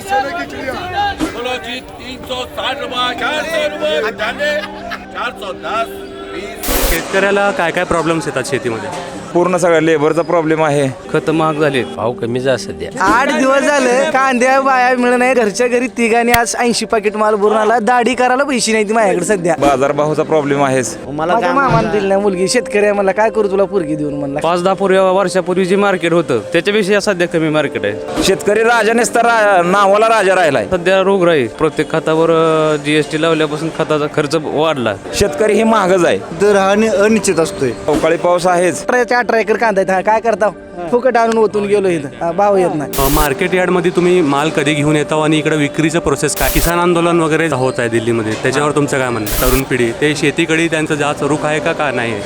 फुलाची 360 रुपये 400 रुपये 410 20. शेतकऱ्याला काय काय प्रॉब्लेम्स येतात शेतीमध्ये? पूर्ण सगळ्या लेबरचा प्रॉब्लेम आहे. खत महाग झाले, भाव कमी जा सध्या. 8 दिवस झालं कांद्या बाया मिळत नाही. घरच्या घरी तिघांनी आज 80 पाकिट माल भरून आला. दाढी करायला पैसे नाही ती माझ्याकडे सध्या. बाजारभावाचा प्रॉब्लेम आहेच. माझ्या मामाने दिली नाही मुलगी. शेतकरी आहे, मला काय करू तुला पोरगी देऊन म्हणला. 5-10 वर्षापूर्वी जे मार्केट होतं त्याच्यापेक्षा सध्या कमी मार्केट आहे. शेतकरी राजा नसता नावाला राजा राहिलाय. सध्या रोगराई, प्रत्येक खतावर GST लावल्यापासून खताचा खर्च वाढला. शेतकरी ही महागच आहे. दर हा अनिश्चित असतोय. अवकाळी पाऊस आहेच. 18 एकर कांदा आहे. काय करता फुकट आणून ओतून गेलो इथं. भाव येत नाही. मार्केट यार्डमध्ये तुम्ही माल कधी घेऊन येता आणि इकडे विक्रीचं प्रोसेस काय? किसान आंदोलन वगैरे होत आहे दिल्लीमध्ये, त्याच्यावर तुमचं काय म्हणणं? तरुण पिढी ते शेतीकडे त्यांचं जास्त रुख आहे का नाही?